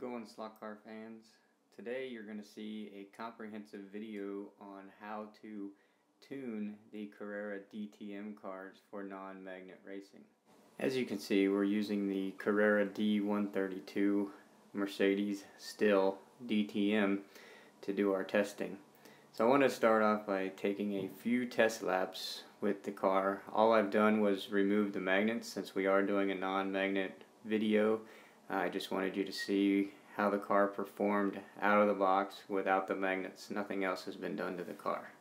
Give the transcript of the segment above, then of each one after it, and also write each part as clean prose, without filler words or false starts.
it going, slot car fans? Today you're going to see a comprehensive video on how to tune the Carrera DTM cars for non-magnet racing. As you can see, we're using the Carrera D132 Mercedes still DTM to do our testing. So I want to start off by taking a few test laps with the car. All I've done was remove the magnets since we are doing a non-magnet video. I just wanted you to see how the car performed out of the box without the magnets. Nothing else has been done to the car.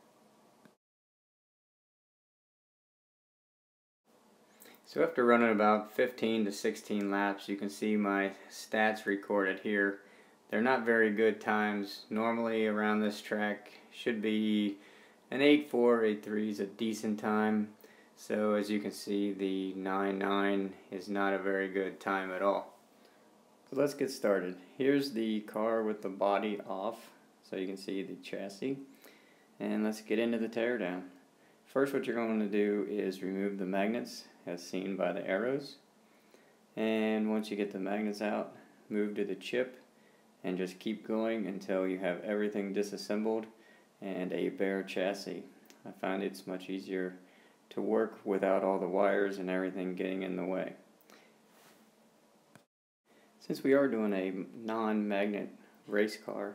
So after running about 15 to 16 laps, you can see my stats recorded here. They're not very good times. Normally around this track should be an 8.4, 8.3 is a decent time. So as you can see, the 9.9 is not a very good time at all. So let's get started. Here's the car with the body off, so you can see the chassis. And let's get into the teardown. First, what you're going to do is remove the magnets as seen by the arrows. And once you get the magnets out, move to the chip and just keep going until you have everything disassembled and a bare chassis. I find it's much easier to work without all the wires and everything getting in the way. Since we are doing a non-magnet race car,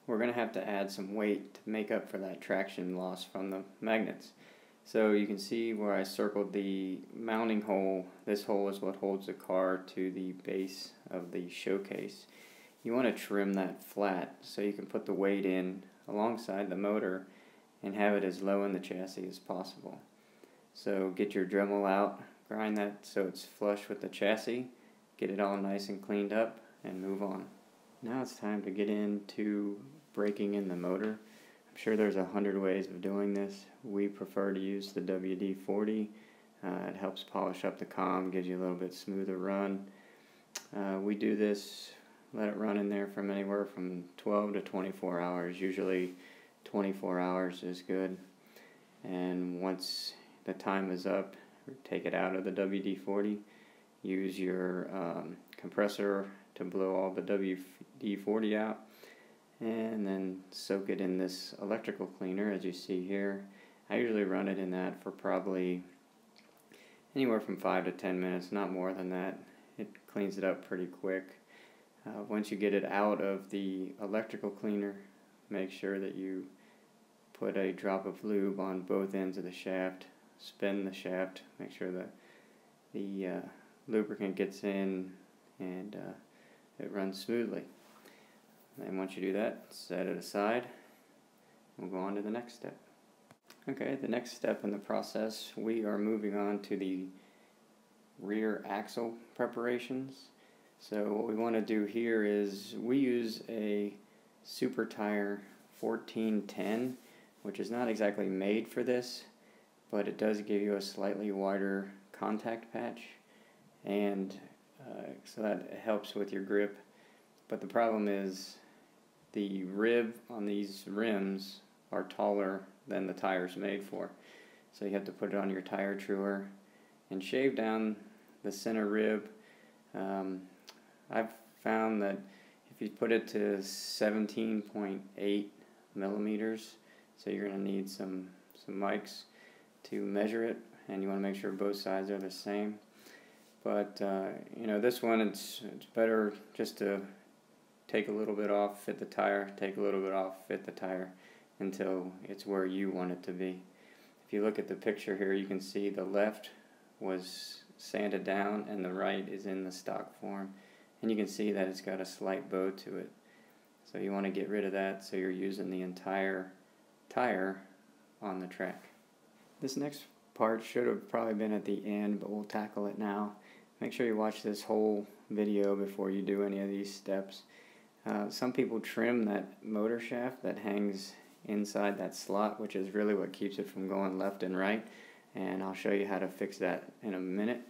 we're going to have to add some weight to make up for that traction loss from the magnets. So you can see where I circled the mounting hole. This hole is what holds the car to the base of the showcase. You want to trim that flat so you can put the weight in alongside the motor and have it as low in the chassis as possible. So get your Dremel out, grind that so it's flush with the chassis, get it all nice and cleaned up, and move on. Now it's time to get into breaking in the motor. I'm sure there's 100 ways of doing this. We prefer to use the WD-40. It helps polish up the comm, gives you a little bit smoother run. We do this, let it run in there from anywhere from 12 to 24 hours. Usually 24 hours is good. And once the time is up, take it out of the WD-40. Use your compressor to blow all the WD-40 out, and then soak it in this electrical cleaner as you see here. I usually run it in that for probably anywhere from 5 to 10 minutes, not more than that. It cleans it up pretty quick. Once you get it out of the electrical cleaner, make sure that you put a drop of lube on both ends of the shaft, spin the shaft, make sure that the lubricant gets in and it runs smoothly. And once you do that, set it aside. We'll go on to the next step. Okay, the next step in the process, we are moving on to the rear axle preparations. So what we want to do here is we use a Super Tire 1410, which is not exactly made for this, but it does give you a slightly wider contact patch, and so that helps with your grip. But the problem is the rib on these rims are taller than the tire's made for, so you have to put it on your tire truer and shave down the center rib. I've found that if you put it to 17.8 millimeters, so you're going to need some mics to measure it, and you want to make sure both sides are the same. But you know, this one, it's better just to take a little bit off, fit the tire, take a little bit off, fit the tire, until it's where you want it to be. If you look at the picture here, you can see the left was sanded down and the right is in the stock form, and you can see that it's got a slight bow to it. So you want to get rid of that so you're using the entire tire on the track. This next part should have probably been at the end, but we'll tackle it now. Make sure you watch this whole video before you do any of these steps. Some people trim that motor shaft that hangs inside that slot, which is really what keeps it from going left and right, and I'll show you how to fix that in a minute.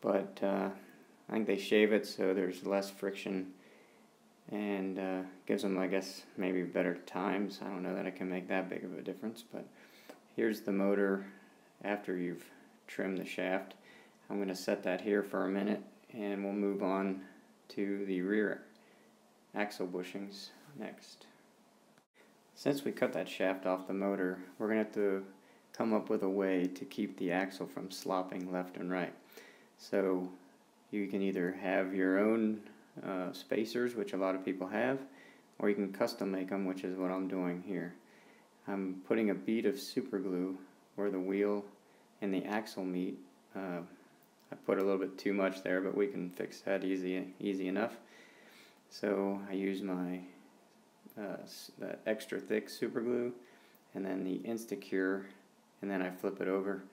But I think they shave it so there's less friction and gives them, I guess, maybe better times. I don't know that it can make that big of a difference, but here's the motor after you've trimmed the shaft. I'm going to set that here for a minute, and we'll move on to the rear axle bushings next. Since we cut that shaft off the motor, we're going to have to come up with a way to keep the axle from slopping left and right. So you can either have your own spacers, which a lot of people have, or you can custom make them, which is what I'm doing here. I'm putting a bead of super glue where the wheel and the axle meet. I put a little bit too much there, but we can fix that easy enough. So I use my that extra thick super glue and then the Instacure, and then I flip it over,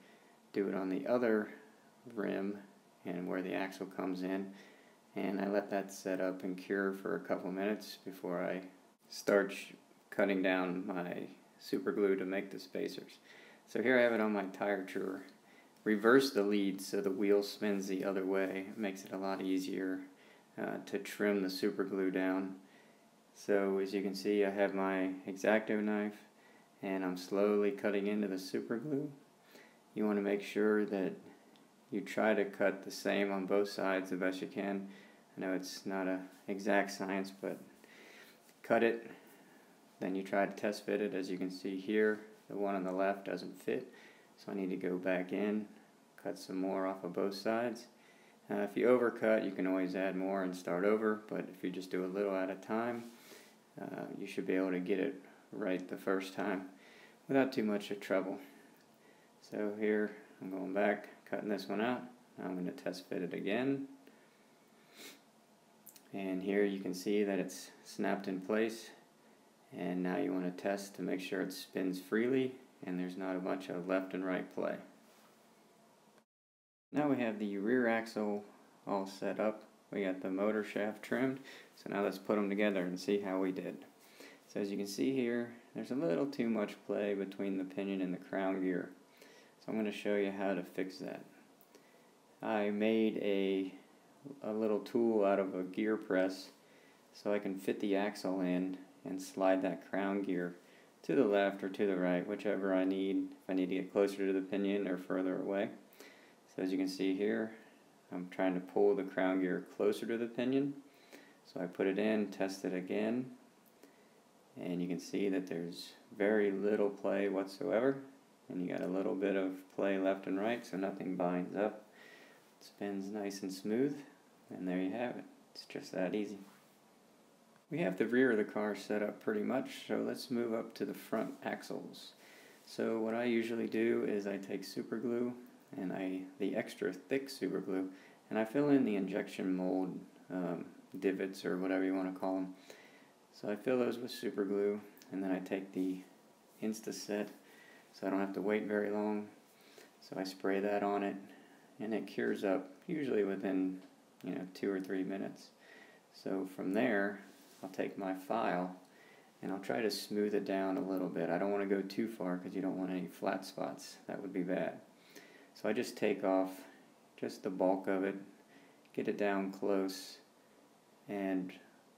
do it on the other rim and where the axle comes in, and I let that set up and cure for a couple minutes before I start cutting down my super glue to make the spacers. So here I have it on my tire truer. Reverse the lead so the wheel spins the other way. It makes it a lot easier to trim the super glue down. So as you can see, I have my X-Acto knife and I'm slowly cutting into the super glue. You want to make sure that you try to cut the same on both sides the best you can. I know it's not an exact science, but cut it, then you try to test fit it. As you can see here, the one on the left doesn't fit, so I need to go back in, cut some more off of both sides. If you overcut, you can always add more and start over, but if you just do a little at a time, you should be able to get it right the first time without too much trouble. So here I'm going back, cutting this one out. Now I'm going to test fit it again. And here you can see that it's snapped in place. And now you want to test to make sure it spins freely and there's not a bunch of left and right play. Now we have the rear axle all set up. We got the motor shaft trimmed. So now let's put them together and see how we did. So as you can see here, there's a little too much play between the pinion and the crown gear. So I'm going to show you how to fix that. I made a little tool out of a gear press so I can fit the axle in and slide that crown gear to the left or to the right, whichever I need, if I need to get closer to the pinion or further away. So as you can see here, I'm trying to pull the crown gear closer to the pinion. So I put it in, test it again, and you can see that there's very little play whatsoever, and you got a little bit of play left and right, so nothing binds up. It spins nice and smooth, and there you have it. It's just that easy. We have the rear of the car set up pretty much, so let's move up to the front axles. So what I usually do is I take super glue and the extra thick super glue, and I fill in the injection mold divots or whatever you want to call them. So I fill those with super glue, and then I take the Instaset so I don't have to wait very long. So I spray that on it, and it cures up usually within 2 or 3 minutes. So from there, I'll take my file and I'll try to smooth it down a little bit. I don't want to go too far because you don't want any flat spots. That would be bad. So I just take off just the bulk of it, get it down close, and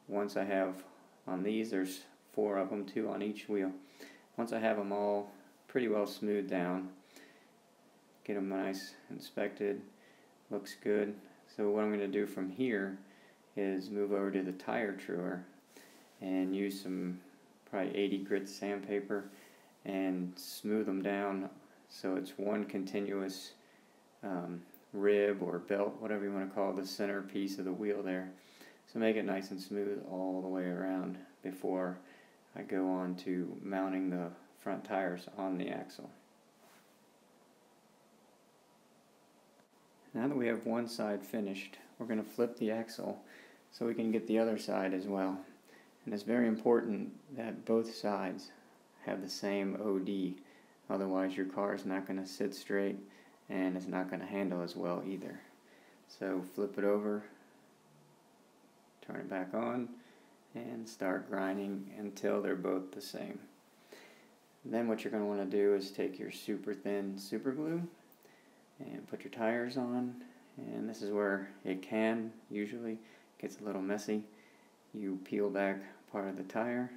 once I have on these, there's 4 of them, 2 on each wheel. Once I have them all pretty well smoothed down, get them nice, inspected, looks good. So what I'm going to do from here is move over to the tire truer and use some probably 80 grit sandpaper and smooth them down so it's one continuous rib or belt, whatever you want to call the center piece of the wheel there. So make it nice and smooth all the way around before I go on to mounting the front tires on the axle. Now that we have one side finished, we're going to flip the axle so we can get the other side as well. And it's very important that both sides have the same OD, otherwise your car is not going to sit straight and it's not going to handle as well either. So flip it over, turn it back on, and start grinding until they're both the same. Then what you're going to want to do is take your super thin super glue and put your tires on, and this is where it can usually gets a little messy. You peel back part of the tire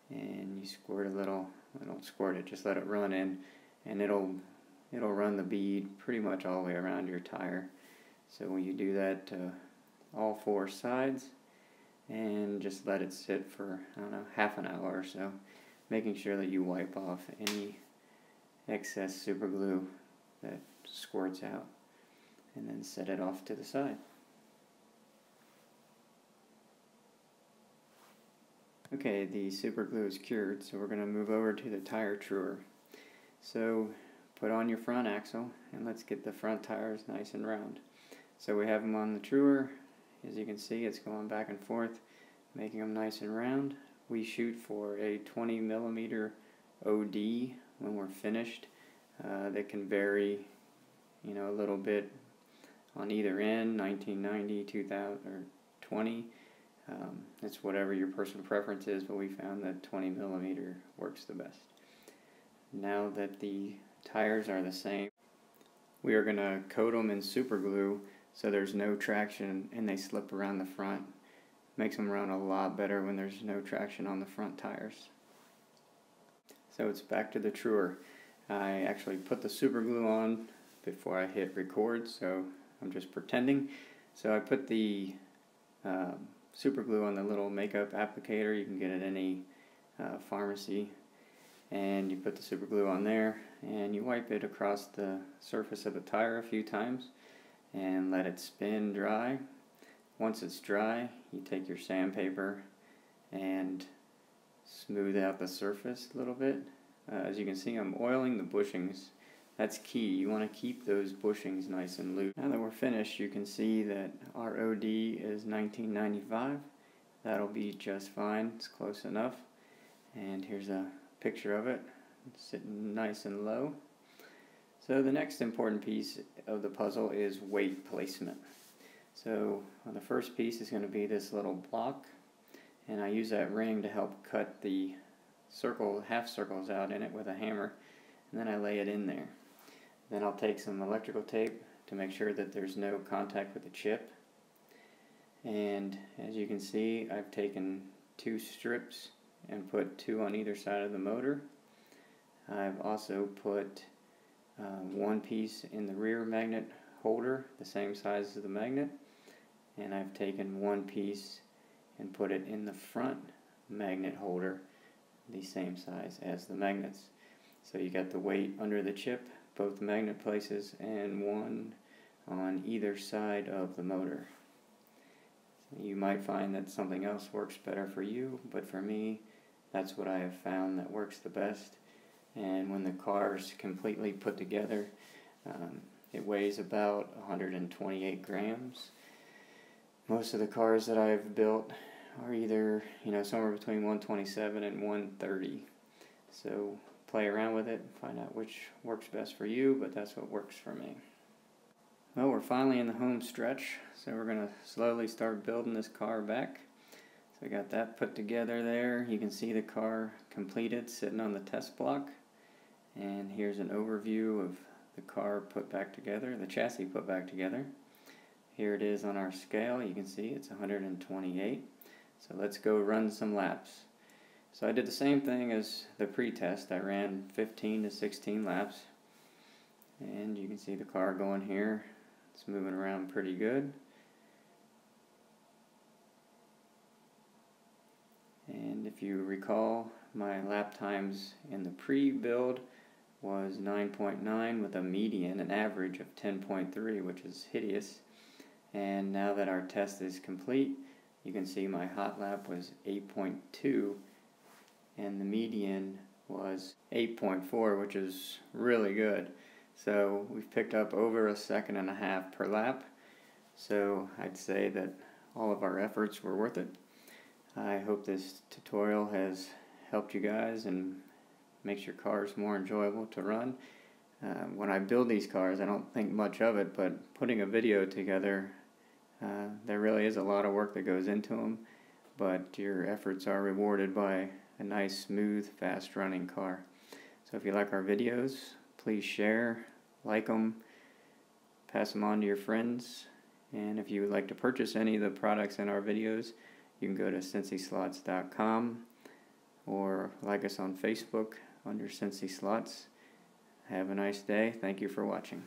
and you squirt a little, don't squirt it, just let it run in, and it'll run the bead pretty much all the way around your tire. So when you do that to all 4 sides, and just let it sit for, I don't know, half an hour or so, making sure that you wipe off any excess super glue that squirts out, and then set it off to the side. Okay, the super glue is cured, so we're going to move over to the tire truer. So put on your front axle and let's get the front tires nice and round. So we have them on the truer. As you can see, it's going back and forth, making them nice and round. We shoot for a 20mm OD when we're finished. That can vary, a little bit on either end, 1990, 2000, or 20. It's whatever your personal preference is, but we found that 20mm works the best. Now that the tires are the same, we are going to coat them in super glue so there's no traction and they slip around the front. Makes them run a lot better when there's no traction on the front tires. So it's back to the truer. I actually put the super glue on before I hit record, so I'm just pretending. So I put the super glue on the little makeup applicator. You can get it at any pharmacy, and you put the super glue on there and you wipe it across the surface of the tire a few times and let it spin dry. Once it's dry, you take your sandpaper and smooth out the surface a little bit. As you can see, I'm oiling the bushings. That's key. You want to keep those bushings nice and loose. Now that we're finished, you can see that our OD is 1995. That'll be just fine. It's close enough. And here's a picture of it. It's sitting nice and low. So the next important piece of the puzzle is weight placement. So the first piece is going to be this little block, and I use that ring to help cut the half circles out in it with a hammer, and then I lay it in there. Then I'll take some electrical tape to make sure that there's no contact with the chip. And as you can see, I've taken 2 strips and put 2 on either side of the motor. I've also put 1 piece in the rear magnet holder, the same size as the magnet, and I've taken 1 piece and put it in the front magnet holder, the same size as the magnets. So you got the weight under the chip, both magnet places, and 1 on either side of the motor. So you might find that something else works better for you, but for me, that's what I have found that works the best. And when the car is completely put together, it weighs about 128 grams. Most of the cars that I've built are either, somewhere between 127 and 130. So play around with it, find out which works best for you, but that's what works for me. Well, we're finally in the home stretch, so we're going to slowly start building this car back. So I got that put together there. You can see the car completed, sitting on the test block. And here's an overview of the car put back together, the chassis put back together. Here it is on our scale. You can see it's 128. So let's go run some laps. So I did the same thing as the pre-test. I ran 15 to 16 laps. And you can see the car going here. It's moving around pretty good. And if you recall, my lap times in the pre-build was 9.9 with a median, an average of 10.3, which is hideous. And now that our test is complete, you can see my hot lap was 8.2 and the median was 8.4, which is really good. So we've picked up over 1.5 seconds per lap. So I'd say that all of our efforts were worth it. I hope this tutorial has helped you guys and makes your cars more enjoyable to run. When I build these cars, I don't think much of it, but putting a video together, there really is a lot of work that goes into them, but your efforts are rewarded by a nice, smooth, fast-running car. So if you like our videos, please share, like them, pass them on to your friends, and if you would like to purchase any of the products in our videos, you can go to Cincyslots.com or like us on Facebook under Cincyslots. Have a nice day. Thank you for watching.